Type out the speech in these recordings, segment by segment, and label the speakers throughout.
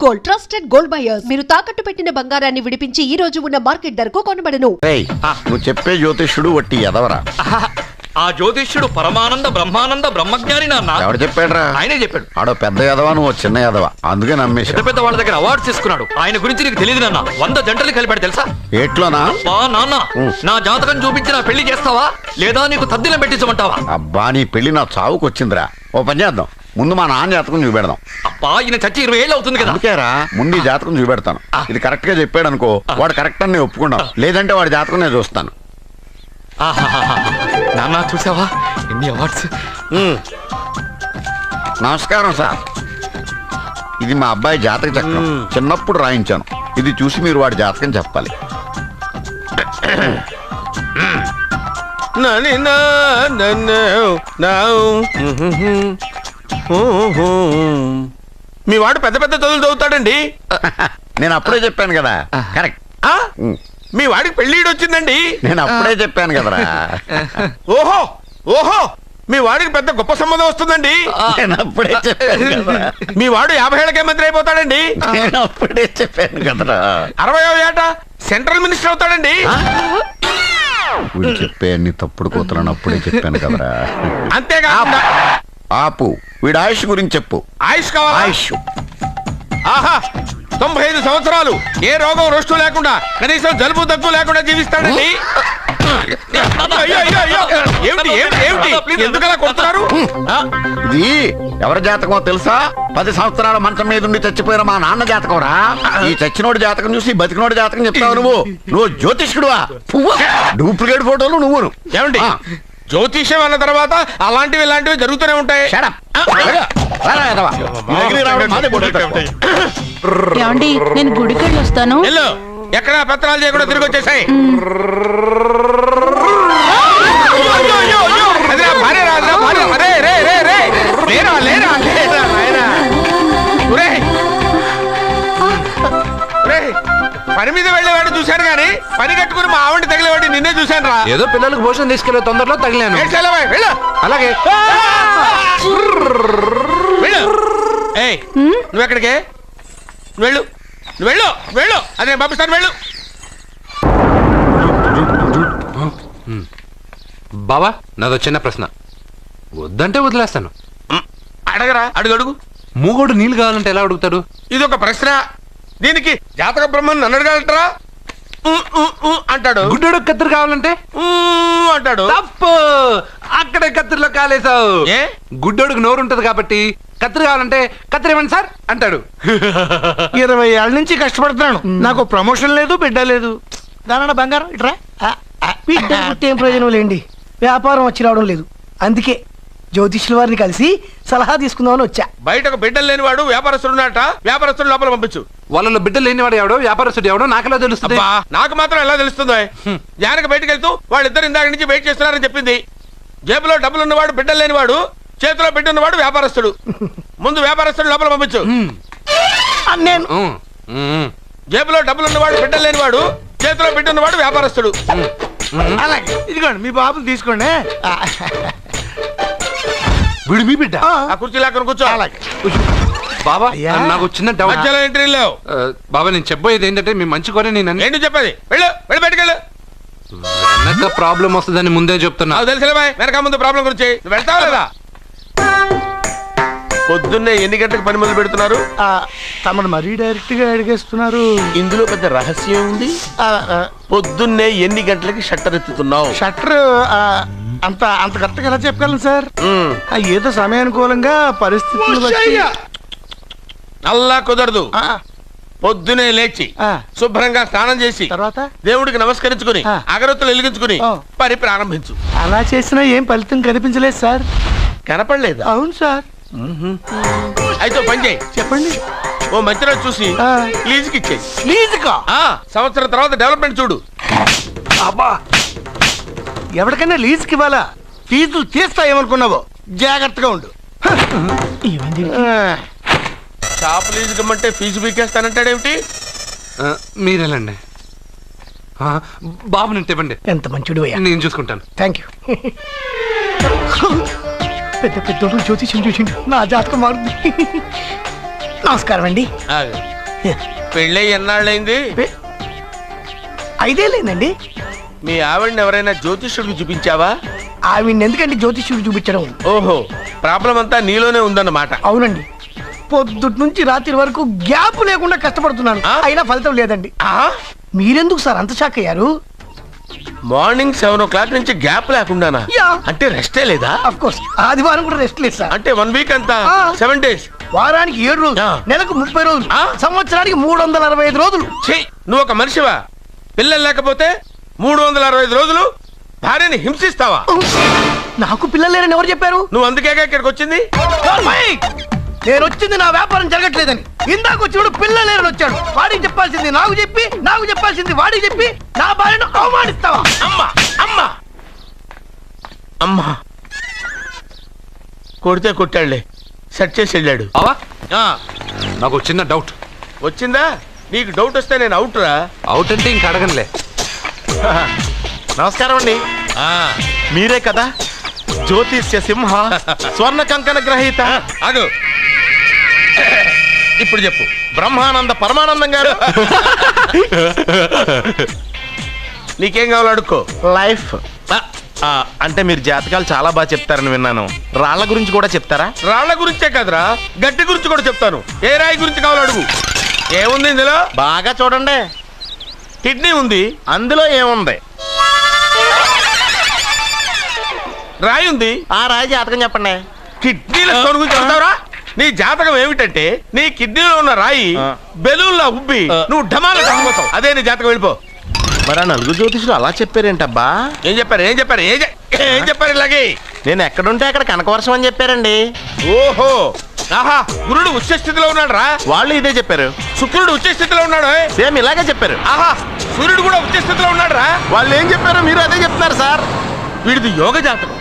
Speaker 1: Gold, trusted gold buyers. మీరు తాకట్టు పెట్టిన బంగారాన్ని విడిపించి ఈ రోజు ఉన్న మార్కెట్ ధరకు కొనబడను.
Speaker 2: నువ్వు చెప్పే జ్యోతిష్యుడు వట్టి ఎదవరా?
Speaker 3: ఆ జ్యోతిష్యుడు పరమానంద బ్రహ్మానంద బ్రహ్మజ్ఞాని నాన్న.
Speaker 2: ఎవడు చెప్పాడురా?
Speaker 3: ఆయనే చెప్పాడు.
Speaker 2: ఆడో పెద్ద ఎదవా, నువ్వు చిన్న ఎదవా, అందుకే నమ్మేశా.
Speaker 3: పెద్ద పెద్ద వాళ్ళ దగ్గర అవార్డ్స్ తీసుకున్నాడు. ఆయన గురించి నీకు తెలియదు నాన్న. 100 జంటలు కలిపాడు తెలుసా?
Speaker 2: ఏట్లోనా?
Speaker 3: నాన్న, నా జాతకం చూపించి నా పెళ్లి చేస్తావా లేదా నీకు తద్దిలం పెట్టించమంటావా?
Speaker 2: అబ్బా, నీ పెళ్లి నా చావుకు వచ్చిందిరా. ఓ పని చేద్దాం, ముందు మా నాన్న జాతకం చూపెడదాం.
Speaker 3: అబ్బా, ఈయన చచ్చి 20 ఏళ్ళు అవుతుంది కదా.
Speaker 2: అందుకేరా ముందు ఈ జాతకం చూపెడతాను. ఇది కరెక్ట్ గా చెప్పాడు అనుకో, వాడు కరెక్ట్ అని నేను ఒప్పుకున్నాను. లేదంటే వాడి జాతకం నేను చూస్తాను.
Speaker 3: నాన్న, చూసావా ఎన్ని అవార్డ్స్?
Speaker 2: నమస్కారం సార్, ఇది మా అబ్బాయి జాతక చక్రం. చిన్నప్పుడు రాయించాను. ఇది చూసి మీరు వాడి జాతకం చెప్పాలి.
Speaker 4: మీ వాడు పెద్ద పెద్ద చదువులు చదువుతాడండి.
Speaker 2: నేను అప్పుడే చెప్పాను కదా. కరెక్ట్.
Speaker 4: మీ వాడికి పెళ్ళిడు వచ్చిందండి.
Speaker 2: నేను అప్పుడే చెప్పాను కదరా.
Speaker 4: ఓహో ఓహో, మీ వాడికి పెద్ద గొప్ప సంబంధం వస్తుందండి.
Speaker 2: నేను అప్పుడే చెప్పాను కదా.
Speaker 4: మీ వాడు 50 ఏళ్ళకే మంత్రి అయిపోతాడండి.
Speaker 2: నేను అప్పుడే చెప్పాను కదరా.
Speaker 4: 60వ ఏట సెంట్రల్ మినిస్టర్ అవుతాడండి.
Speaker 2: వీడు చెప్పే అన్ని తప్పుడు కూతులను అప్పుడే చెప్పాను కదరా.
Speaker 4: అంతేకాకుండా
Speaker 2: ఆపు, వీడి ఆయుష్ గురించి చెప్పు.
Speaker 4: ఆయుష్ కావాలా?
Speaker 2: ఆయుష్
Speaker 4: ఆహా, 95 సంవత్సరాలు ఏ రోగం రొస్టు లేకుండా, కనీసం జలుబు దగ్గు లేకుండా జీవిస్తాడండి. అయ్యో, అయ్యో, అయ్యో. ఏమిటి ఏమిటి ఏమిటి, ఎందుకలా కొడుతున్నారు?
Speaker 2: ఇది ఎవరి జాతకమో తెలుసా? 10 సంవత్సరాల మంచం మీద ఉండి చచ్చిపోయిన మా నాన్న జాతకం రా. ఈ చచ్చినోడి జాతకం చూసి బతికినోడి జాతకం చెప్తావు నువ్వు జ్యోతిష్కుడువా? డూప్లికేట్ ఫోటోలు నువ్వును.
Speaker 4: ఏమండి, జ్యోతిష్యం అన్న తర్వాత అలాంటివి ఇలాంటివి జరుగుతూనే ఉంటాయి.
Speaker 5: ఏమండి, నేను గుడికెళ్ళి వస్తాను.
Speaker 4: ఎక్కడ పత్రాలు చేయకుండా తిరిగి వచ్చేసాయి. పని మీద వెళ్ళేవాడు చూశాను గానీ పని కట్టుకుని మా ఆవిడ తగిలేవాడి నిన్నే చూశాను రా.
Speaker 6: ఏదో పిల్లలకు భోజనం తీసుకెళ్లే తొందరలో తగిలాను. అలాగే.
Speaker 4: నువ్వెక్కడికే? వెళ్ళు వెళ్ళు వెళ్ళు, అదే పంపిస్తాను, వెళ్ళు.
Speaker 6: బావా, నాదో చిన్న ప్రశ్న. వద్దంటే వదిలేస్తాను.
Speaker 4: అడగరా, అడుగు అడుగు.
Speaker 6: మూగోడు నీళ్ళు కావాలంటే ఎలా అడుగుతాడు?
Speaker 4: ఇది ఒక ప్రశ్న. దీనికి జాతక బ్రహ్మను నన్ను అడగలటరా? అంటాడు.
Speaker 6: గుడ్డోడు కత్తిరి కావాలంటే
Speaker 4: అంటాడు.
Speaker 6: తప్పు, అక్కడే కత్తిరిలో కాలేసావు. గుడ్డోడుకు నోరు ఉంటది కాబట్టి కత్తిరి కావాలంటే కత్తిరి ఇవ్వండి సార్ అంటాడు.
Speaker 7: 20 ఏళ్ళ నుంచి కష్టపడుతున్నాను, నాకు ప్రమోషన్ లేదు, బిడ్డ లేదు. దానన్న బంగారం ఇట్రా. బిడ్డ పుట్టి ఏం ప్రయోజనం లేండి, వ్యాపారం వచ్చి రావడం లేదు. అందుకే జ్యోతిష్యుల వారిని కలిసి సలహా తీసుకుందామని వచ్చా.
Speaker 4: బయటకు బిడ్డలు లేనివాడు వ్యాపారస్తుడు ఉన్నట. వ్యాపారస్తుడు లోపల పంపించు.
Speaker 6: వాళ్ళలో బిడ్డలు లేనివాడు ఎవడో వ్యాపారస్తుడు ఎవడో నాకెలా తెలుస్తుంది?
Speaker 4: నాకు మాత్రం ఎలా తెలుస్తుందో? జానకి బయటకు వెళ్తూ వాళ్ళిద్దరు ఇందాక నుంచి వెయిట్ చేస్తున్నారని చెప్పింది. జేబులో డబ్బులు ఉన్నవాడు బిడ్డలు లేనివాడు, చేతిలో బిడ్డ ఉన్నవాడు వ్యాపారస్తుడు. ముందు వ్యాపారస్తుడు లోపల పంపించు.
Speaker 7: నేను
Speaker 4: జేబులో డబ్బులు ఉన్నవాడు బిడ్డలు లేనివాడు, చేతిలో బిడ్డ ఉన్నవాడు వ్యాపారస్తుడు.
Speaker 7: అలాగే, ఇదిగోండి మీ బాబుని తీసుకోండి.
Speaker 6: వీడు మీ బిడ్డ?
Speaker 4: ఆ కుర్చీ లాక్కని కూర్చో.
Speaker 7: అలాగే.
Speaker 6: బాబా, నాకు చిన్న డౌట్.
Speaker 4: మధ్యలో ఎంట్రీ లేవు.
Speaker 6: బాబా, నేను చెప్పబోయేది ఏంటంటే మీ మంచి కోరే. నేను
Speaker 4: ఏంటి చెప్పేది? వెళ్ళు వెళ్ళి బయటకు వెళ్ళు.
Speaker 6: వెనక ప్రాబ్లం వస్తుందని ముందే చెప్తున్నా.
Speaker 4: తెలుసులే బాయ్, వెనక ముందు ప్రాబ్లం గురించి. నువ్వు వెళ్తావా లేదా? పొద్దున్నే ఎన్ని గంటలకు పని మొదలు పెడుతున్నారు?
Speaker 7: తమను మరీ డైరెక్ట్ గా అడిగేస్తున్నారు.
Speaker 4: ఇందులో పెద్ద రహస్యం ఉంది. పొద్దున్నే ఎన్ని గంటలకి షట్టర్ ఎత్తుతున్నావు?
Speaker 7: షట్టర్ అంత కరెక్ట్ గా ఎలా చెప్పగలను సార్? ఏదో సమయానుకూలంగా పరిస్థితులు బట్టి.
Speaker 4: అల్లా కుదరదు. పొద్దునే లేచి శుభ్రంగా స్నానం చేసి
Speaker 7: తర్వాత
Speaker 4: దేవుడికి నమస్కరించుకుని అగరొత్తులు వెలిగించుకుని పని ప్రారంభించు.
Speaker 7: అలా చేసినా ఏం ఫలితం కనిపించలేదు సార్.
Speaker 4: కనపడలేదు?
Speaker 7: అవును సార్.
Speaker 4: అయితే పని చేయి.
Speaker 7: చెప్పండి.
Speaker 4: ఓ మంచి రోజు చూసి లీజుకి ఇచ్చేయి.
Speaker 7: లీజుకా?
Speaker 4: సంవత్సరం తర్వాత డెవలప్మెంట్ చూడు.
Speaker 7: అబ్బా, ఎవరికైనా లీజుకి ఇవ్వాలా? ఫీజులు తీస్తాయేమనుకున్నావో, జాగ్రత్తగా ఉండు.
Speaker 4: షాప్ లీజుకి ఇమ్మంటే ఫీజు పీకేస్తానంటాడేమిటి?
Speaker 6: మీరేలండి బాబు, నేను తెప్పండి.
Speaker 7: ఎంత మంచిడు,
Speaker 6: నేను చూసుకుంటాను.
Speaker 7: Thank you. పెద్ద పెద్దోడు జ్యోతిష్యం చూసిండు, నా జాతకం మారుంది. నమస్కారం అండి.
Speaker 4: పెళ్ళై ఎన్నాళ్ళైంది?
Speaker 7: 5 ఏళ్ళైందండి.
Speaker 4: మీ ఆవిడని ఎవరైనా జ్యోతిష్యుడికి చూపించావా?
Speaker 7: ఆవిడ ఎందుకండి జ్యోతిష్యుడు చూపించడం?
Speaker 4: ఓహో, ప్రాబ్లం అంతా నీలోనే ఉందన్నమాట.
Speaker 7: అవునండి, పొద్దుటి నుంచి రాత్రి వరకు గ్యాప్ లేకుండా కష్టపడుతున్నాను, అయినా ఫలితం లేదండి. మీరెందుకు సార్ అంత షాక్ అయ్యారు?
Speaker 4: మార్నింగ్ 7 o'clock నుంచి గ్యాప్ లేకుండానా?
Speaker 7: యా.
Speaker 4: అంటే రెస్టే లేదా?
Speaker 7: అఫ్ కోర్స్ ఆదివారం కూడా రెస్ట్ లేదు సార్.
Speaker 4: అంటే 1 week అంతా 7 days.
Speaker 7: వారానికి 7 రోజులు,
Speaker 4: ఆ.
Speaker 7: నెలకు 30 రోజులు,
Speaker 4: ఆ.
Speaker 7: సంవత్సరానికి 365 రోజులు.
Speaker 4: ఛీ, నువ్వు ఒక మనిషివా? పిల్లలు లేకపోతే 365 రోజులు భార్యని హింసిస్తావా?
Speaker 7: నాకు పిల్లలు లేరని ఎవరు చెప్పారు?
Speaker 4: నువ్వు అందుకేగా ఇక్కడికి వచ్చింది.
Speaker 7: నేను వచ్చింది నా వ్యాపారం జరగట్లేదని. ఇందాక వచ్చినప్పుడు పిల్లలు లేరని వచ్చాడు. వాడికి చెప్పాల్సింది నాకు చెప్పి, నాకు చెప్పాల్సింది వాడికి చెప్పి నా భార్యను అవమానిస్తావా?
Speaker 4: అమ్మా అమ్మా అమ్మా, కొడితే కొట్టాడులే, సెట్ చేసి వెళ్ళాడు.
Speaker 6: బావా
Speaker 4: ఆ,
Speaker 6: నాకు చిన్న డౌట్.
Speaker 4: వచ్చిందా? నీకు డౌట్ వస్తే నేను అవుట్ రా.
Speaker 6: అవుట్ అంటే ఇంక అడగనులే.
Speaker 2: నమస్కారం అండి. మీరే కదా జ్యోతిష్య సింహ స్వర్ణ కంకణ గ్రహీత?
Speaker 4: అదు ఇప్పుడు చెప్పు.
Speaker 2: బ్రహ్మానంద పరమానందం గారు.
Speaker 4: నీకేం కావాలో అడుక్కో.
Speaker 2: లైఫ్ అంటే మీరు జాతకాలు చాలా బాగా చెప్తారని విన్నాను. రాళ్ల గురించి కూడా చెప్తారా?
Speaker 4: రాళ్ల గురించే కదరా, గట్టి గురించి కూడా చెప్తాను. ఏ రాయి గురించి కావాలో అడుగు. ఏముంది ఇందులో?
Speaker 2: బాగా చూడండి.
Speaker 4: కిడ్నీ ఉంది.
Speaker 2: అందులో ఏముంది?
Speaker 4: రాయి ఉంది.
Speaker 2: ఆ రాయి జాతకం చెప్పండి.
Speaker 4: కిడ్నీల స్టోన్ గురించి చెప్తావురా? నీ జాతకం ఏమిటంటే నీ కిడ్నీలో ఉన్న రాయి బెలూన్లా ఉబ్బి నువ్వు ఢమాల చచ్చిపోతావు. అదే నీ జాతకం. వెళ్ళిపో.
Speaker 2: మరి ఆ నలుగురు జ్యోతిషులు అలా చెప్పారేంటబ్బా?
Speaker 4: ఏం చెప్పారు? ఏం చెప్పారు? ఏం చెప్పారు ఇలాగే?
Speaker 2: నేను ఎక్కడుంటే అక్కడ కనకవర్షం అని చెప్పారండి.
Speaker 4: ఓహో, ఆహా, గురుడు ఉచ్చ స్థితిలో ఉన్నాడు రా.
Speaker 2: వాళ్ళు ఇదే చెప్పారు.
Speaker 4: శుక్రుడు ఉచ్చ స్థితిలో ఉన్నాడు.
Speaker 2: సేమ్ ఇలాగే చెప్పారు.
Speaker 4: ఆహా, సూర్యుడు కూడా ఉచ్చ స్థితిలో ఉన్నాడు రా.
Speaker 2: వాళ్ళు ఏం చెప్పారు మీరు అదే చెప్తున్నారు సార్.
Speaker 4: వీడిది యోగ జాతకం.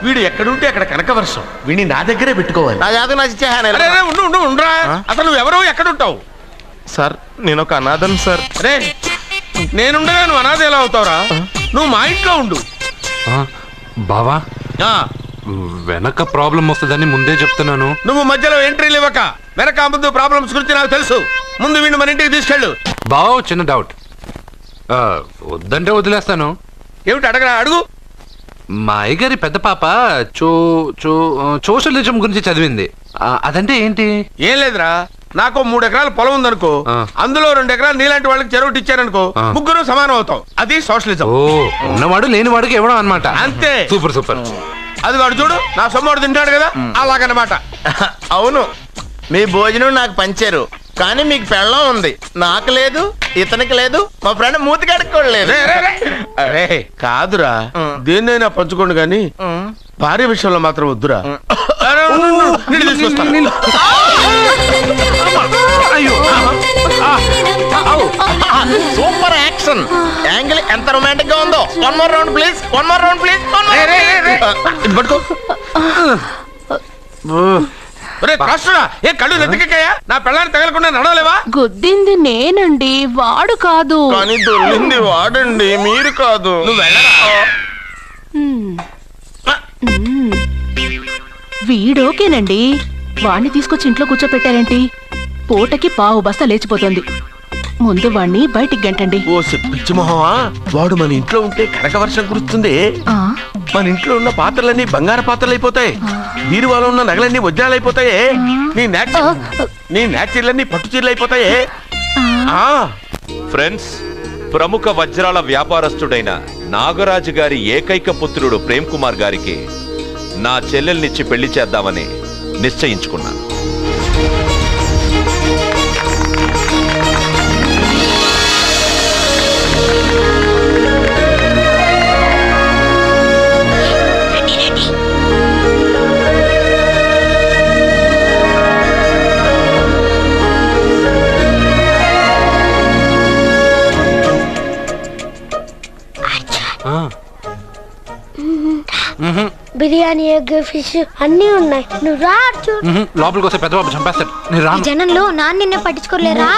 Speaker 4: వీడు ఎక్కడుంటే అక్కడ కనకవర్షం. వీడిని నా దగ్గరే పెట్టుకోవాలి.
Speaker 2: నా జాతకం నాకు ఇచ్చేహాను.
Speaker 4: అరే అరే, ఉండు ఉండు ఉండురా. అసలు నువ్వెవరో ఎక్కడుంటావు?
Speaker 2: సార్ నేను ఒక అనాథం సార్.
Speaker 4: అరే, నేనుండగా నువ్వు అనాథ ఎలా అవుతావురా? నువ్వు మా ఇంట్లో ఉండు.
Speaker 6: బావా
Speaker 4: ఆ,
Speaker 6: వెనక ప్రాబ్లం వస్తుందని ముందే చెప్తున్నాను.
Speaker 4: నువ్వు మధ్యలో ఎంట్రీలు ఇవ్వక. వెనక ముందు ప్రాబ్లమ్స్ గురించి నాకు తెలుసు. ముందు వీడిని మన ఇంటికి తీసుకెళ్ళు.
Speaker 6: బావా చిన్న డౌట్. వద్దంటే వదిలేస్తాను.
Speaker 4: ఏమిటి అడగరా? అడుగు.
Speaker 6: మా అయ్యగారి పెద్ద పాప సోషలిజం గురించి చదివింది. అదంటే ఏంటి?
Speaker 4: ఏం లేదురా, నాకు 3 ఎకరాల పొలం ఉందనుకో, అందులో 2 ఎకరాలు నీలాంటి వాళ్ళకి చెరువు ఇచ్చారనుకో, ముగ్గురు సమానం అవుతాం. అది సోషలిజం.
Speaker 6: ఓ, ఉన్నవాడు లేనివాడికి ఇవ్వడం అన్నమాట.
Speaker 4: అంతే.
Speaker 6: Super super.
Speaker 4: అది వాడు చూడు, నా సొమ్మడు తింటాడు కదా, అలాగనమాట.
Speaker 2: అవును, మీ భోజనం నాకు పంచారు, కానీ మీకు పెళ్ళం ఉంది, నాకు లేదు, ఇతనికి లేదు, మా ఫ్రెండ్ మూతి కడుక్కోలేదు.
Speaker 4: అరే కాదురా, దేన్నైనా పంచుకోండి కానీ భార్య విషయంలో మాత్రం వద్దురా. నీళ్ళు తీసుకొస్తాను.
Speaker 2: సూపర్ యాక్షన్ యాంగిల్ ఎంత రొమాంటిక్ గా ఉందో. One more round please, one more round please.
Speaker 4: ఇది పట్టుకో. ఏ కళ్ళు నెత్తికెక్కాయా? నా పెళ్ళాన్ని తగలకుండా నడవలేవా?
Speaker 5: గుద్దింది నేనండి, వాడు కాదు.
Speaker 2: కానీ దొల్లింది వాడండి, మీరు కాదు.
Speaker 4: నువ్వు వెళ్ళరా?
Speaker 5: వీడోకేనండి, వాణ్ణి తీసుకొచ్చి ఇంట్లో కూర్చోపెట్టారేంటి? పూటకి పావు బస్తా లేచిపోతుంది. ముందు వాణ్ణి బయటికి గంటండి.
Speaker 4: ఓ పిచ్చి మొహమా, వాడు మన ఇంట్లో ఉంటే కనకవర్షం కురుస్తుంది. మన ఇంట్లో ఉన్న పాత్రలన్నీ బంగారు పాత్రలు అయిపోతాయి, బీరువాలో ఉన్న నగలన్నీ వజ్రాలు అయిపోతాయి, నీ నాచీర్లన్నీ పట్టు చీరలు అయిపోతాయి.
Speaker 8: ఫ్రెండ్స్, ప్రముఖ వజ్రాల వ్యాపారస్తుడైన నాగరాజు గారి ఏకైక పుత్రుడు ప్రేమ్ కుమార్ గారికి నా చెల్లెల్నిచ్చి పెళ్లి చేద్దామని నిశ్చయించుకున్నాను.
Speaker 9: బిర్యానీ, ఎగ్, ఫిష్ అన్నీ ఉన్నాయి. నువ్వు రా.
Speaker 6: లోపలికి వస్తే పెద్ద బాబు చంపేస్తాడు. నేను రాను.
Speaker 9: జనంలో నాన్న నిన్నే పట్టించుకోలే. రా.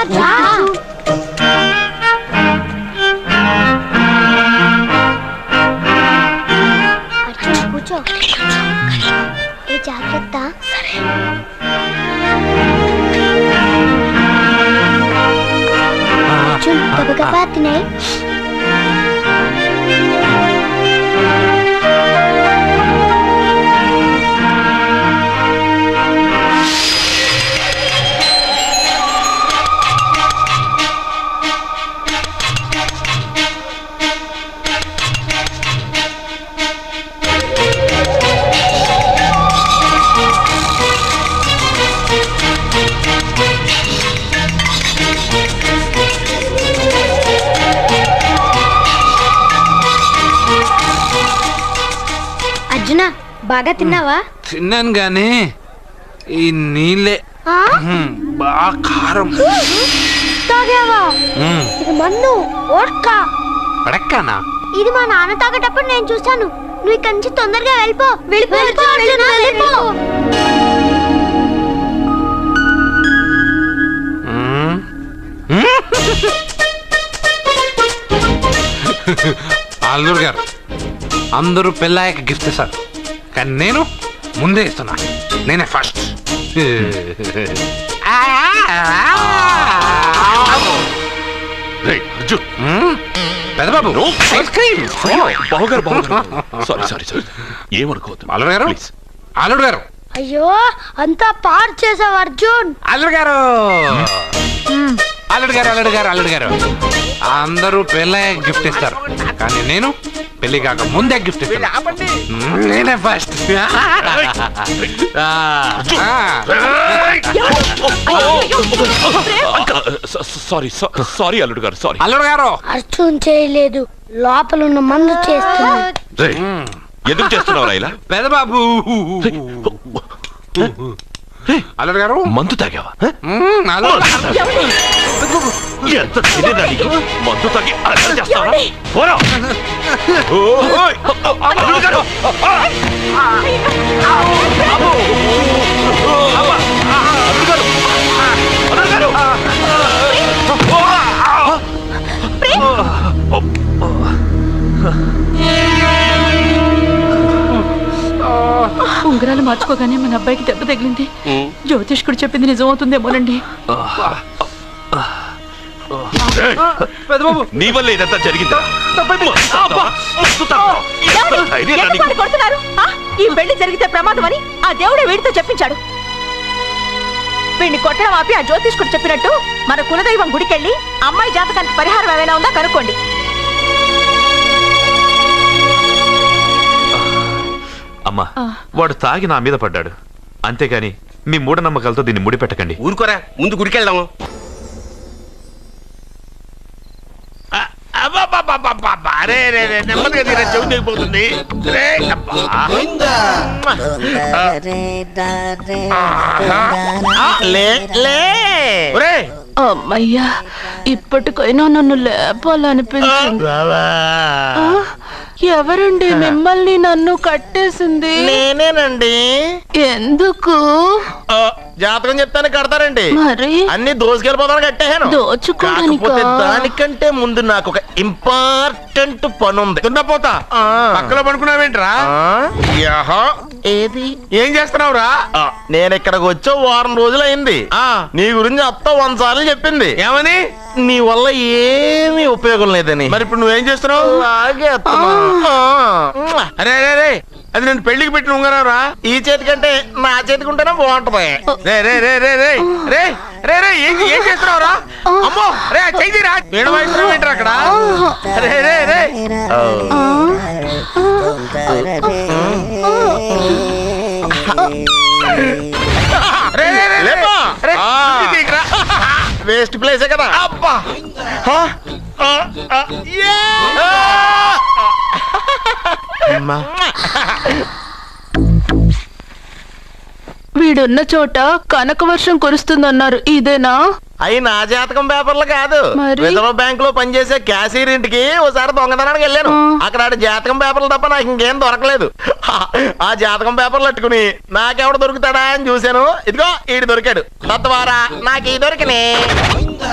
Speaker 9: కూర్చో. ఏ జాగ్రత్త. గబగబా తినే. అర్జున బాగా తిన్నావా?
Speaker 6: తిన్నాను గానీ ఈ నీళ్ళే
Speaker 9: ఆ?
Speaker 6: బాగా కారం.
Speaker 9: తాగావా? ఇది మన్ను ఓట్కా.
Speaker 6: పడక్కానా?
Speaker 9: ఇది మా నాన్న తాగేటప్పుడు నేను చూశాను. నువ్వు ఇక్కడి నుంచి తొందరగా వెళ్ళిపో. వెళ్ళిపో అర్జున, వెళ్ళిపో.
Speaker 6: అల్లుడు గారు అందరూ పెళ్ళాయక గిఫ్ట్ ఇస్తారు, కానీ నేను ముందే ఇస్తున్నా. నేనే ఫస్ట్. పెద్దబాబు ఐస్ క్రీమ్.
Speaker 8: ఏమనుకోవద్దు
Speaker 6: అల్లుడు గారు, అల్లుడు గారు,
Speaker 9: అయ్యో అంతా పాడు చేసావు అర్జున్.
Speaker 6: అల్లుడు గారు, అల్లుడు గారు, అల్లుడు గారు, అల్లుడు గారు, అందరూ పెళ్ళాయక గిఫ్ట్ ఇస్తారు, కానీ నేను పెళ్లి కాక ముందే గిఫ్ట్ ఇస్తాను. నేనే ఫస్ట్.
Speaker 8: సారీ అల్లుడు గారు, సారీ.
Speaker 6: అల్లుడు గారు,
Speaker 9: అర్జున్ చేయలేదు, లోపల ఉన్న మందు చేస్తుంది.
Speaker 8: ఎందుకు చేస్తున్నావు ఇలా?
Speaker 6: పెద్దబాబు. అల్లుడు గారు,
Speaker 8: మందు తాగావా?
Speaker 6: అల్లుడు
Speaker 8: ఎంత తెలియదా నీకు? మందు తాగి అల్లరి చేస్తావా? పోరా! ఓయ్! అల్లుడు గారు! అల్లుడు గారు! అల్లుడు గారు!
Speaker 5: ఉంగరాలు మార్చుకోగానే మన అబ్బాయికి దెబ్బ తగిలింది. జ్యోతిష్కుడు చెప్పింది నిజమవుతుందేమోనండి.
Speaker 6: పెద్దబాబు,
Speaker 8: నీ వల్ల ఇదంతా జరిగింది.
Speaker 5: ఈ పెళ్లి జరిగితే ప్రమాదం అని ఆ దేవుడే వీడితో చెప్పించాడు. వీడిని కొట్టడం ఆపి ఆ జ్యోతిష్కుడు చెప్పినట్టు మన కులదైవం గుడికెళ్ళి అమ్మాయి జాతకానికి పరిహారం ఏమైనా ఉందా కనుక్కోండి.
Speaker 8: అమ్మా, వాడు తాగి నా మీద పడ్డాడు, అంతేగాని మీ మూఢనమ్మకాలతో దీన్ని ముడిపెట్టకండి.
Speaker 4: ఊరుకోరా, ముందు గుడికెళ్దాము. నెమ్మదిగా తీరా, చెవి తెగిపోతుంది.
Speaker 5: అమ్మయ్యా, ఇప్పటికైనా నన్ను లేపాలనిపించింది. ఎవరండి మిమ్మల్ని నన్ను కట్టేసింది?
Speaker 2: నేనేనండి.
Speaker 5: ఎందుకు?
Speaker 2: జాతకం చెప్తాను కడతారండి.
Speaker 5: మరి
Speaker 2: అన్ని దోసుకెళ్ళిపోతాను కట్టేహాను.
Speaker 5: దోచుకోవడానికా?
Speaker 2: కాకపోతే దానికంటే ముందు నాకు ఒక ఇంపార్టెంట్ పని ఉంది.
Speaker 4: దున్నపోతా పక్కలో పడుకున్నావేంట్రా?
Speaker 2: ఏది?
Speaker 4: ఏం చేస్తున్నావురా?
Speaker 2: నేను ఇక్కడికి వచ్చి వారం రోజులు అయింది. నీ గురించి అత్త 100 సార్లు చెప్పింది.
Speaker 4: ఏమని?
Speaker 2: నీ వల్ల ఏమీ ఉపయోగం లేదని.
Speaker 4: మరి ఇప్పుడు నువ్వేం చేస్తున్నావు?
Speaker 2: అలాగే
Speaker 4: అరే అరే అరే, అది నేను పెళ్లికి పెట్టిన ఉంగరారా.
Speaker 2: ఈ చేతి కంటే నా చేతికి ఉంటేనే బాగుంటది.
Speaker 4: రే రే రే రే రే రే రే రే ఏం చేస్తున్నావురా? అమ్మో రే, చెయ్యిరా. వీణ వాయిస్తున్నావు ఏంట్రా అక్కడ? రే రే రే
Speaker 2: వేస్ట్ ప్లేసే కదా.
Speaker 4: అబ్బా,
Speaker 5: వీడున్న చోట కనక వర్షం కురుస్తుందన్నారు, ఇదేనా?
Speaker 2: అయి నా జాతకం పేపర్లు కాదు.
Speaker 5: మరి?
Speaker 2: రిజర్వ్ బ్యాంక్ లో పనిచేసే క్యాషియర్ ఇంటికి ఓసారి దొంగతనానికి వెళ్ళాను. అక్కడ ఆడి జాతకం పేపర్లు తప్ప నాకు ఇంకేం దొరకలేదు. ఆ జాతకం పేపర్లు పట్టుకుని నాకెవడు దొరుకుతాడా అని చూశాను. ఇదిగో ఈడు దొరికాడు. తత్వారా నాకు ఈ దొరికినే.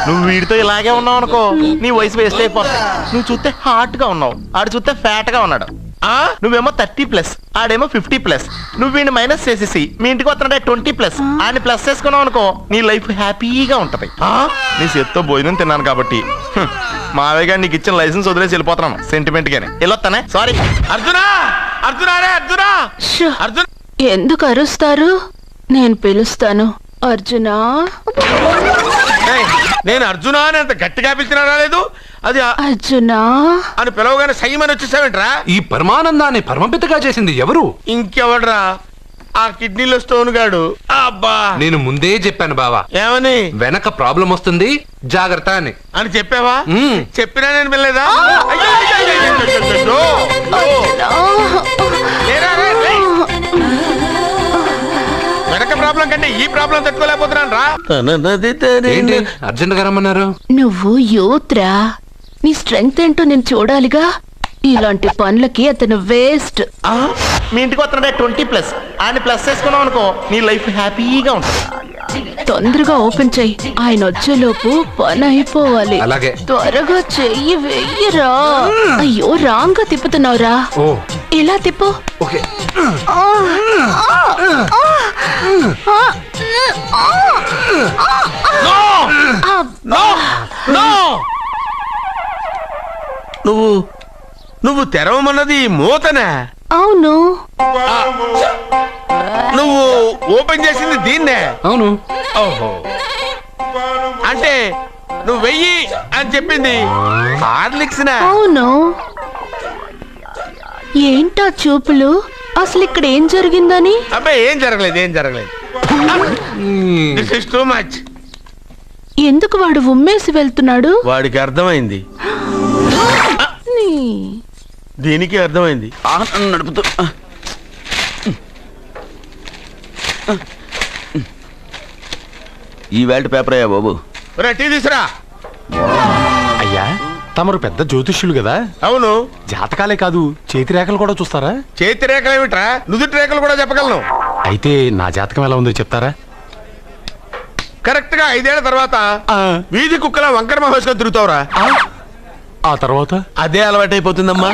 Speaker 2: నువ్వు వీడితో ఇలాగే ఉన్నావు అనుకో, నీ వయసు వేస్ట్ అయిపోతుంది. నువ్వు చూస్తే హాట్ గా ఉన్నావు, ఆడు చూస్తే ఫ్యాట్ గా ఉన్నాడు.
Speaker 10: నువ్వేమో 30+, ఆడేమో 50+. నువ్వు వీడిని మైనస్ చేసేసి మీ ఇంటికి వస్తున్నాడే 20+. ఆయన ప్లస్ చేసుకున్నావు అనుకో నీ లైఫ్ హ్యాపీగా ఉంటది. నీ చేత్తో భోజనం తిన్నాను కాబట్టి మావయ్య గారు నీకు ఇచ్చిన లైసెన్స్ వదిలేసి వెళ్ళిపోతున్నాను సెంటిమెంట్ గానే. వెళ్ళొస్తానే. సారీ.
Speaker 4: అర్జునా అర్జునా రే అర్జునా అర్జున్
Speaker 5: ఎందుకు అరుస్తారు? నేను పిలుస్తాను. అర్జునా.
Speaker 4: నేను అర్జునా అని అంత గట్టిగా పిలిచినా రాలేదు. అది
Speaker 5: అర్జునా
Speaker 4: అని పిలవగానే సైమని వచ్చేసావేంట్రా?
Speaker 6: ఈ పరమానందాన్ని పరమపితగా చేసింది ఎవరు?
Speaker 4: ఇంకెవడ్రా? ఆ కిడ్నీలో స్టోన్ గాడు. అబ్బా
Speaker 6: నేను ముందే చెప్పాను బావా,
Speaker 4: ఏమని?
Speaker 6: వెనక ప్రాబ్లం వస్తుంది జాగ్రత్త అని.
Speaker 4: అని చెప్పావా? చెప్పినా నేను వెళ్ళలేదా? వెనక ప్రాబ్లం కంటే ఈ ప్రాబ్లం తట్టుకోలేకపోతున్నాను రా.
Speaker 6: ఏంటి అర్జెంట్ గా రమ్మన్నారు?
Speaker 5: నువ్వు యూత్రా, నీ స్ట్రెంగ్త్ ఏంటో నేను చూడాలిగా. ఇలాంటి పనులకి అతను వేస్ట్.
Speaker 10: మీ ఇంటికి వస్తున్నాడే 20+. ఆయన ప్లస్ చేసుకున్నావు అనుకో నీ లైఫ్ హ్యాపీగా ఉంటది.
Speaker 5: తొందరగా ఓపెన్ చెయ్యి, ఆయన వచ్చేలోపు పని అయిపోవాలి.
Speaker 6: అలాగే.
Speaker 5: త్వరగా చెయ్యి వెయ్యరా. అయ్యో రాంగ్ గా తిప్పుతున్నావురా.
Speaker 6: ఓ
Speaker 5: ఇలా తిప్పు.
Speaker 6: ఓకే.
Speaker 4: నువ్వు తెరవమన్నది మూతనే?
Speaker 5: అవును.
Speaker 4: నువ్వు ఓపెన్ చేసింది దీన్నే?
Speaker 6: అవును.
Speaker 4: ఓహో, అంటే నువ్వు వెయ్యి అని చెప్పింది హార్లిక్స్?
Speaker 5: అవును. ఏంటా చూపులు? అసలు ఇక్కడ ఏం జరిగిందని?
Speaker 4: అబ్బాయి ఏం జరగలేదు, ఏం జరగలేదు. This is too much.
Speaker 5: ఎందుకు వాడు ఉమ్మేసి వెళ్తున్నాడు?
Speaker 4: వాడికి అర్థమైంది, దీనికి అర్థమైంది.
Speaker 2: నడుపుతూ ఈ వేల్ట్ పేపర్ అయ్యా బాబు.
Speaker 4: టీ తీసురా.
Speaker 11: అయ్యా తమరు పెద్ద జ్యోతిష్యులు కదా.
Speaker 4: అవును.
Speaker 11: జాతకాలే కాదు చేతి రేఖలు కూడా చూస్తారా?
Speaker 4: చేతి రేఖలు ఏమిట్రా, నుదుటి రేఖలు కూడా చెప్పగలను.
Speaker 11: అయితే నా జాతకం ఎలా ఉందో చెప్తారా?
Speaker 4: కరెక్ట్ గా 5 ఏళ్ల తర్వాత వీధి కుక్కల వంకర మహేష్గా తిరుగుతావురా.
Speaker 11: ఆ తర్వాత
Speaker 4: అదే అలవాటైపోతుందమ్మా.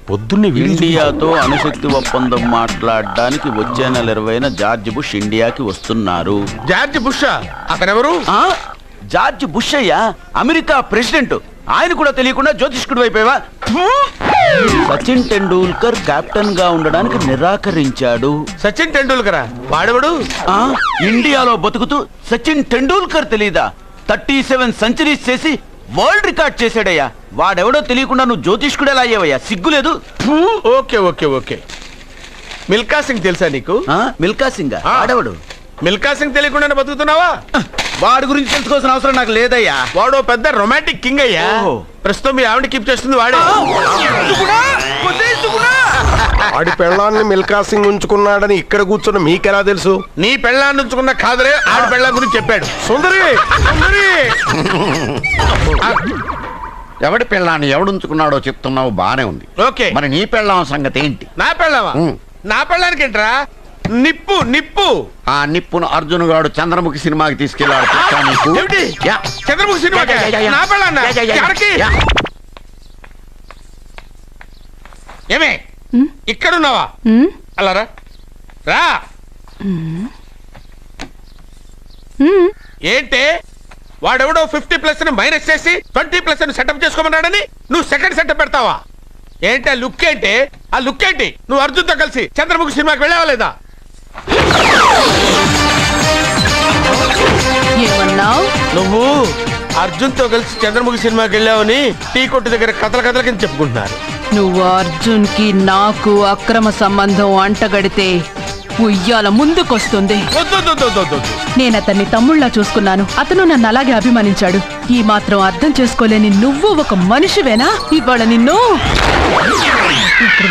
Speaker 11: పొద్దున్నే
Speaker 2: ఇండియాతో అణుశక్తి ఒప్పందం మాట్లాడడానికి వచ్చే నెల 20న జార్జ్ బుష్ ఇండియాకి వస్తున్నారు.
Speaker 4: జార్జ్ బుష్ అతనెవరు?
Speaker 2: జార్జ్ బుష్ అయ్యా, అమెరికా ప్రెసిడెంట్. ఆయన కూడా తెలియకుండా జ్యోతిష్కుడు వైపోయావా? సచిన్ టెండూల్కర్ కెప్టెన్ గా ఉండడానికి నిరాకరించాడు.
Speaker 4: సచిన్ టెండూల్కరా? వాడెవడు?
Speaker 2: ఇండియాలో బతుకుతూ సచిన్ టెండూల్కర్ తెలీదా? 37 సెంచరీస్ చేసి వరల్డ్ రికార్డ్ చేశాడయ్యా. వాడెవడో తెలియకుండా నువ్వు జ్యోతిష్కుడు ఎలా అయ్యావయ్యా? సిగ్గులేదు?
Speaker 4: Okay okay okay. Milkha Singh తెలుసా నీకు?
Speaker 2: మిల్కా సింగ్ వాడెవడు?
Speaker 4: మిల్కా సింగ్ తెలియకుండా బతుకుతున్నావా?
Speaker 2: వాడి గురించి తెలుసుకోవాల్సిన అవసరం నాకు లేదయ్యా.
Speaker 4: వాడు పెద్ద రొమాంటిక్ కింగ్ అయ్యా. ప్రస్తుతం మీ ఆవిడ కీప్ చేస్తుంది వాడే.
Speaker 12: వాడి పెళ్ళాన్ని మిల్కా సింగ్ ఉంచుకున్నాడని ఇక్కడ కూర్చున్న మీకెలా తెలుసు?
Speaker 4: నీ పెళ్ళాన్ని ఉంచుకున్న కాదరే, ఆడి పెళ్ళాం గురించి చెప్పాడు.
Speaker 12: సుందరి సుందరి
Speaker 2: ఎవడి పెళ్ళాన్ని ఎవడుంచుకున్నాడో చెప్తున్నావు, బానే ఉంది.
Speaker 4: ఓకే,
Speaker 2: మరి నీ పెళ్ళాం సంగతి ఏంటి?
Speaker 4: నా పెళ్ళామా? నా పెళ్ళానికి ఏంట్రా? నిప్పు నిప్పు.
Speaker 2: ఆ నిప్పును అర్జున్ గాడు చంద్రముఖి సినిమాకి తీసుకెళ్ళాడు.
Speaker 4: చంద్రముఖి సినిమా నా పెళ్ళాన్నా? ఏమే ఇక్కడున్నావా? అలా రా రా. ఏంటే వాడెవడో 50+ మైనస్ చేసి 20+ సెటప్ చేసుకోమన్నాడని నువ్వు సెకండ్ సెటప్ పెడతావా? ఏంటి ఆ లుక్? ఏంటి ఆ లుక్? ఏంటి నువ్వు అర్జున్ తో కలిసి చంద్రముఖి సినిమాకి వెళ్ళావా లేదా? నువ్వు అర్జున్ తో కలిసి చంద్రముఖి సినిమాకి వెళ్ళావని టీ కొట్టు దగ్గర కథల కింద చెప్పుకుంటున్నారు.
Speaker 5: నువ్వు అర్జున్ కి నాకు అక్రమ సంబంధం అంటగడితే ఉయ్యాల ముందుకొస్తుంది. నేను అతన్ని తమ్ముళ్ళ చూసుకున్నాను. అతను నన్ను అలాగే అభిమానించాడు. ఈ మాత్రం అర్థం చేసుకోలేని నువ్వు ఒక మనిషివేనా? ఇవాళ నిన్ను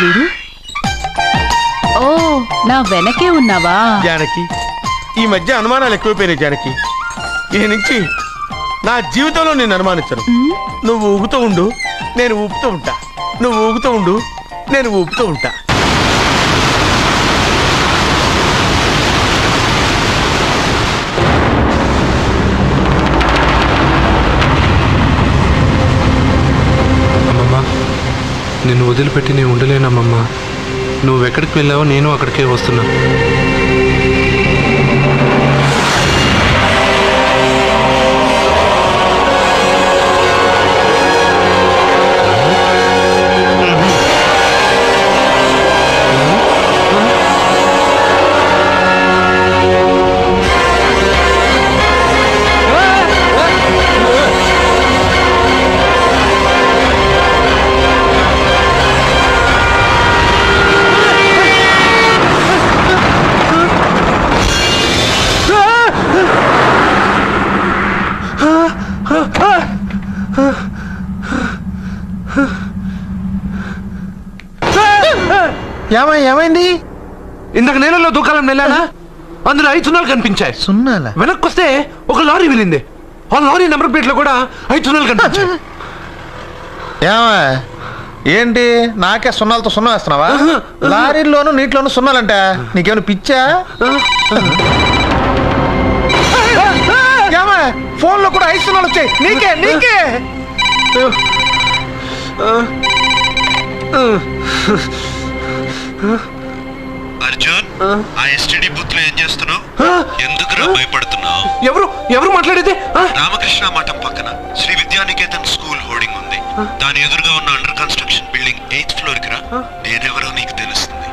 Speaker 5: వీడు. ఓ నా వెనకే ఉన్నావా?
Speaker 4: జానకి, ఈ మధ్య అనుమానాలు ఎక్కువైపోయినాయి జానకి. ఈ నుంచి నా జీవితంలో నేను అనుమానించను. నువ్వు ఊగుతూ ఉండు, నేను ఊపుతూ ఉంటా. నువ్వు ఊగుతూ ఉండు, నేను ఊపుతూ ఉంటా.
Speaker 6: నిన్ను వదిలిపెట్టి నేను ఉండలేనమ్మమ్మా. నువ్వు ఎక్కడికి వెళ్ళావో నేను అక్కడికే వస్తున్నా.
Speaker 7: ఏమైంది?
Speaker 6: ఇందాక నేలలో దూకాలని వెళ్ళానా, అందులో 5 సున్నాలు కనిపించాయి.
Speaker 7: సున్నాలా?
Speaker 6: వెనక్కి వస్తే ఒక లారీ వెళ్ళింది. ఆ లారీ నెంబర్ ప్లేట్ లో కూడా 5 సున్నాలు కనిపించాయి.
Speaker 10: ఏంటి నాకే సున్నాలతో సున్నా వేస్తున్నావా? లారీల్లోనూ నీటిలోనూ సున్నాలంట. నీకేమైనా పిచ్చా? ఫోన్ లో కూడా 5 సున్నాలు వచ్చాయి. నీకే
Speaker 13: అర్జున్, ఆ ఎస్టీడీ బూత్ లో ఏం చేస్తున్నావు? ఎందుకురా భయపడుతున్నావు?
Speaker 6: ఎవరు మాట్లాడేది?
Speaker 13: రామకృష్ణ మఠం పక్కన శ్రీ విద్యానికేతన్ స్కూల్ హోర్డింగ్ ఉంది. దాని ఎదురుగా ఉన్న under construction building 8th floor కి రా. నేనెవరో నీకు తెలుస్తుంది.